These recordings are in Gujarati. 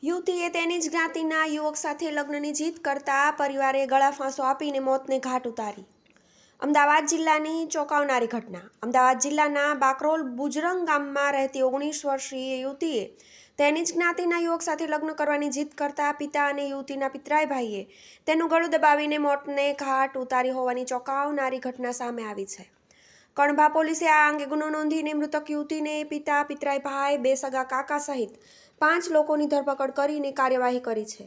યુવતીએ તેની જ જ્ઞાતિના યુવક સાથે લગ્નની જીદ કરતા પરિવારે ગળા ફાંસો આપીને મોતને ઘાટ ઉતારી. અમદાવાદ જિલ્લાની ચોંકાવનારી ઘટના. અમદાવાદ જિલ્લાના બાકરોલ બુજરંગ ગામમાં રહેતી 19 વર્ષીય યુવતીએ તેની જ જ્ઞાતિના યુવક સાથે લગ્ન કરવાની જીદ કરતા પિતા અને યુવતીના પિતરાઈ ભાઈએ તેનું ગળું દબાવીને મોતને ઘાટ ઉતારી હોવાની ચોંકાવનારી ઘટના સામે આવી છે. કણભા પોલીસે આ અંગે ગુનો નોંધીને મૃતક યુવતીને પિતા, પિતરાઈ ભાઈ, 2 સગા કાકા સહિત 5 લોકોની ધરપકડ કરીને કાર્યવાહી કરી છે.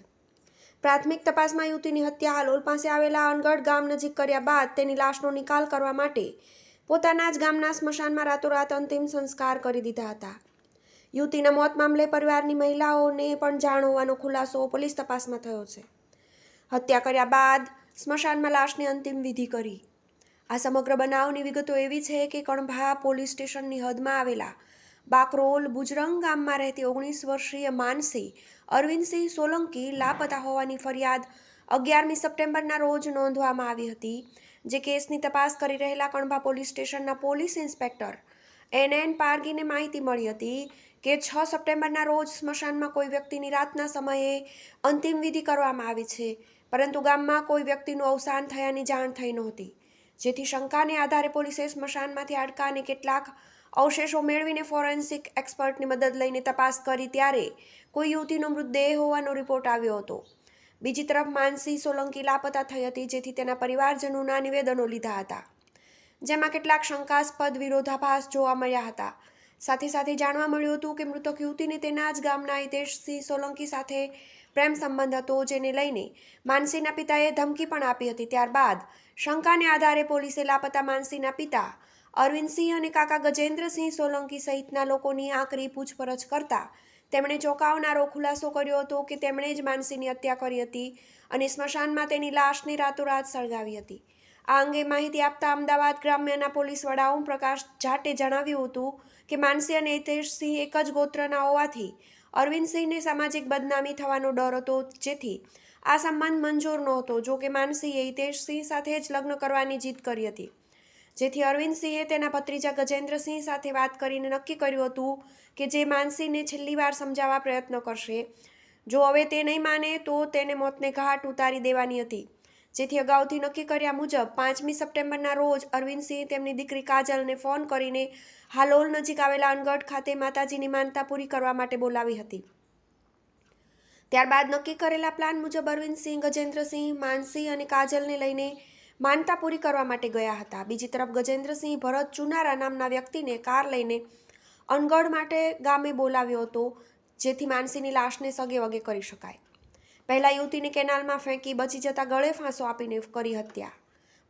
પ્રાથમિક તપાસમાં યુવતીની હત્યા હાલોલ પાસે આવેલા અનગઢ ગામ નજીક કર્યા બાદ તેની લાશનો નિકાલ કરવા માટે પોતાના જ ગામના સ્મશાનમાં રાતોરાત અંતિમ સંસ્કાર કરી દીધા હતા. યુવતીના મોત મામલે પરિવારની મહિલાઓને પણ જાણ હોવાનો ખુલાસો પોલીસ તપાસમાં થયો છે. હત્યા કર્યા બાદ સ્મશાનમાં લાશની અંતિમ વિધિ કરી. આ સમગ્ર બનાવની વિગતો એવી છે કે કણભા પોલીસ સ્ટેશનની હદમાં આવેલા બાકરોલ બુજરંગ ગામમાં રહેતી 19 વર્ષીય માનસી અરવિંદસિંહ સોલંકી લાપતા હોવાની ફરિયાદ 11મી સપ્ટેમ્બરના રોજ નોંધવામાં આવી હતી. જે કેસની તપાસ કરી રહેલા કણભા પોલીસ સ્ટેશનના પોલીસ ઇન્સ્પેક્ટર NN પારગીને માહિતી મળી હતી કે 6 સપ્ટેમ્બરના રોજ સ્મશાનમાં કોઈ વ્યક્તિની રાતના સમયે અંતિમ વિધિ કરવામાં આવી છે, પરંતુ ગામમાં કોઈ વ્યક્તિનું અવસાન થયાની જાણ થઈ નહોતી. જેથી શંકાને આધારે પોલીસે સ્મશાનમાંથી હાડકાં અને કેટલાક અવશેષો મેળવીને ફોરેન્સિક એક્સપર્ટની મદદ લઈને તપાસ કરી ત્યારે કોઈ યુવતીનો મૃતદેહ હોવાનો રિપોર્ટ આવ્યો હતો. બીજી તરફ માનસી સોલંકી લાપતા થઈ હતી, જેથી તેના પરિવારજનોના નિવેદનો લીધા હતા, જેમાં કેટલાક શંકાસ્પદ વિરોધાભાસ જોવા મળ્યા હતા. સાથે સાથે જાણવા મળ્યું હતું કે મૃતક યુવતીને તેના જ ગામના હિતેશસિંહ સોલંકી સાથે પ્રેમ સંબંધ હતો, જેને લઈને માનસીના પિતાએ ધમકી પણ આપી હતી. ત્યારબાદ શંકાને આધારે પોલીસે લાપતા માનસીના પિતા અરવિંદસિંહ અને કાકા ગજેન્દ્રસિંહ સોલંકી સહિતના લોકોની આકરી પૂછપરછ કરતા તેમણે ચોંકાવનારો ખુલાસો કર્યો હતો કે તેમણે જ માનસીની હત્યા કરી હતી અને સ્મશાનમાં તેની લાશને રાતોરાત સળગાવી હતી. આ અંગે માહિતી આપતા અમદાવાદ ગ્રામ્યના પોલીસ વડા ઓમપ્રકાશ જાટે જણાવ્યું હતું કે માનસી અને હિતેશસિંહ એક જ ગોત્રના હોવાથી અરવિંદસિંહને સામાજિક બદનામી થવાનો ડર હતો, જેથી આ સંબંધ મંજૂર નહોતો. જો કે માનસીએ હિતેશસિંહ સાથે જ લગ્ન કરવાની જીદ કરી હતી, જેથી અરવિંદસિંહે તેના ભત્રીજા ગજેન્દ્રસિંહ સાથે વાત કરીને નક્કી કર્યું હતું કે જે માનસીને છેલ્લી વાર સમજાવવા પ્રયત્ન કરશે. જો હવે તે નહીં માને તો તેને મોતને ઘાટ ઉતારી દેવાની હતી. જેથી અગાઉથી નક્કી કર્યા મુજબ 5મી સપ્ટેમ્બરના રોજ અરવિંદસિંહે તેમની દીકરી કાજલને ફોન કરીને હાલોલ નજીક આવેલા અનગઢ ખાતે માતાજીની માનતા પૂરી કરવા માટે બોલાવી હતી. ત્યારબાદ નક્કી કરેલા પ્લાન મુજબ અરવિંદસિંહ, ગજેન્દ્રસિંહ, માનસી અને કાજલને લઈને માનતા પૂરી કરવા માટે ગયા હતા. બીજી તરફ ગજેન્દ્રસિંહ ભરત ચુનારા નામના વ્યક્તિને કાર લઈને અનગઢ માટે ગામે બોલાવ્યો હતો, જેથી માનસીની લાશને સગે વગે કરી શકાય. પહેલા યુવતીને કેનાલમાં ફેંકી બચી જતા ગળે ફાંસો આપીને કરી હત્યા.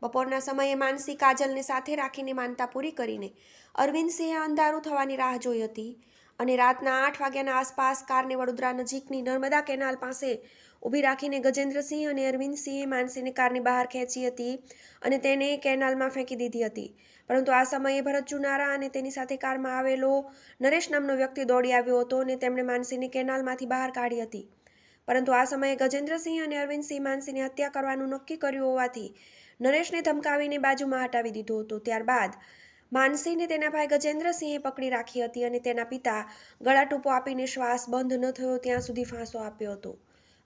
બપોરના સમયે માનસી કાજલને સાથે રાખીને માનતા પૂરી કરીને અરવિંદસિંહે અંધારું થવાની રાહ જોઈ હતી અને રાતના 8 વાગ્યાના આસપાસ કારને વડોદરા નજીકની નર્મદા કેનાલ પાસે ઊભી રાખીને ગજેન્દ્રસિંહ અને અરવિંદસિંહે માનસીને કારની બહાર ખેંચી હતી અને તેને કેનાલમાં ફેંકી દીધી હતી. પરંતુ આ સમયે ભરત ચુનારા અને તેની સાથે કારમાં આવેલો નરેશ નામનો વ્યક્તિ દોડી આવ્યો હતો અને તેમણે માનસીને કેનાલમાંથી બહાર કાઢી હતી. પરંતુ આ સમયે ગજેન્દ્રસિંહ અને અરવિંદસિંહ માનસીની હત્યા કરવાનું નક્કી કર્યું હોવાથી નરેશને ધમકાવીને બાજુમાં હટાવી દીધો હતો. ત્યારબાદ માનસીને તેના ભાઈ ગજેન્દ્રસિંહે પકડી રાખી હતી અને તેના પિતા ગળાટૂંપો આપીને શ્વાસ બંધ ન થયો ત્યાં સુધી ફાંસો આપ્યો હતો.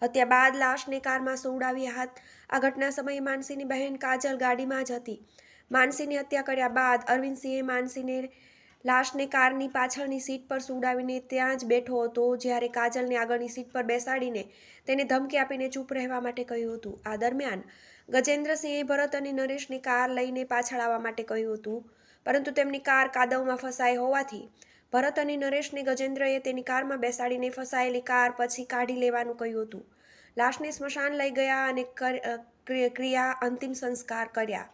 હત્યા બાદ લાશને કારમાં સુવડાવી હાથ. આ ઘટના સમયે માનસીની બહેન કાજલ ગાડીમાં જ હતી. માનસીની હત્યા કર્યા બાદ અરવિંદસિંહે માનસીને લાશને કારની પાછળની સીટ પર સુવડાવીને ત્યાં જ બેઠો હતો, જ્યારે કાજલને આગળની સીટ પર બેસાડીને તેને ધમકી આપીને ચૂપ રહેવા માટે કહ્યું હતું. આ દરમિયાન ગજેન્દ્રસિંહે ભરત અને નરેશની કાર લઈને પાછળ આવવા માટે કહ્યું હતું, પરંતુ તેમની કાર કાદવમાં ફસાઈ હોવાથી ભરત અને નરેશને ગજેન્દ્રએ તેની કારમાં બેસાડીને ફસાયેલી કાર પછી કાઢી લેવાનું કહ્યું હતું. લાશને સ્મશાન લઈ ગયા અને અંતિમ સંસ્કાર કર્યા.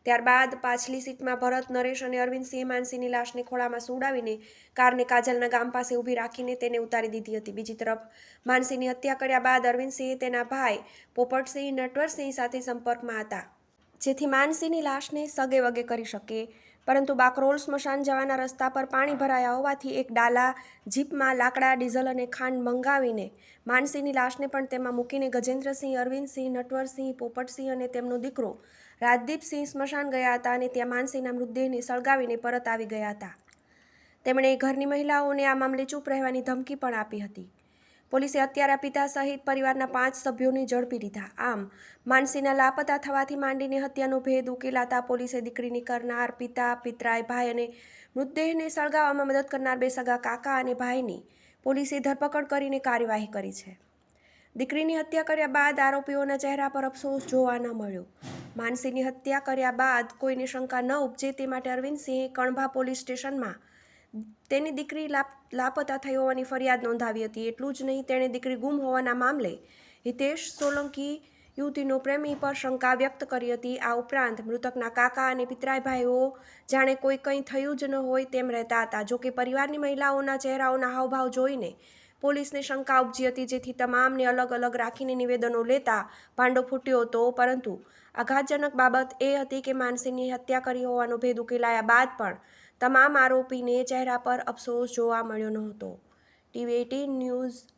ત્યારબાદ પાછલી સીટમાં ભરત, નરેશ અને અરવિંદસિંહે માનસીની લાશને ખોળામાં સુવડાવીને કારને કાજલના ગામ પાસે ઊભી રાખીને તેને ઉતારી દીધી હતી. બીજી તરફ માનસીની હત્યા કર્યા બાદ અરવિંદસિંહે તેના ભાઈ પોપટસિંહ, નટવરસિંહ સાથે સંપર્કમાં હતા, જેથી માનસીની લાશને સગે વગે કરી શકે. પરંતુ બાકરોલ સ્મશાન જવાના રસ્તા પર પાણી ભરાયા હોવાથી એક ડાલા જીપમાં લાકડા, ડીઝલ અને ખાંડ મંગાવીને માનસીની લાશને પણ તેમાં મૂકીને ગજેન્દ્રસિંહ, અરવિંદસિંહ, નટવરસિંહ, પોપટસિંહ અને તેમનો દીકરો રાજદીપસિંહ સ્મશાન ગયા હતા અને ત્યાં માનસીના મૃતદેહને સળગાવીને પરત આવી ગયા હતા. તેમણે ઘરની મહિલાઓને આ મામલે ચૂપ રહેવાની ધમકી પણ આપી હતી. પોલીસે હત્યારા પિતા સહિત પરિવારના 5 સભ્યોને ઝડપી લીધા. આમ માનસીના લાપતા થવાથી માંડીને હત્યાનો ભેદ ઉકેલાતા પોલીસે દીકરીની કરનાર પિતા, પિતરાઈ ભાઈ અને મૃતદેહને સળગાવવામાં મદદ કરનાર 2 સગા કાકા અને ભાઈની પોલીસે ધરપકડ કરીને કાર્યવાહી કરી છે. દીકરીની હત્યા કર્યા બાદ આરોપીઓના ચહેરા પર અફસોસ જોવા ન મળ્યો. માનસીની હત્યા કર્યા બાદ કોઈને શંકા ન ઉપજે તે માટે અરવિંદસિંહે કણભા પોલીસ સ્ટેશનમાં તેની દીકરી લાપતા થઈ હોવાની ફરિયાદ નોંધાવી હતી. એટલું જ નહીં, તેણે દીકરી ગુમ હોવાના મામલે હિતેશ સોલંકી યુવતીનો પ્રેમી પર શંકા વ્યક્ત કરી હતી. આ ઉપરાંત મૃતકના કાકા અને પિતરાઈ ભાઈઓ જાણે કંઈ થયું જ ન હોય તેમ રહેતા હતા. જોકે પરિવારની મહિલાઓના ચહેરાઓના હાવભાવ જોઈને પોલીસને શંકા ઉપજી હતી, જેથી તમામને અલગ અલગ રાખીને નિવેદનો લેતા ભાંડો ફૂટ્યો હતો. પરંતુ આઘાતજનક બાબત એ હતી કે માનસીની હત્યા કરી હોવાનો ભેદ ઉકેલાયા બાદ પણ તમામ આરોપીને ચહેરા પર અફસોસ જોવા મળ્યો નહોતો. TV18 news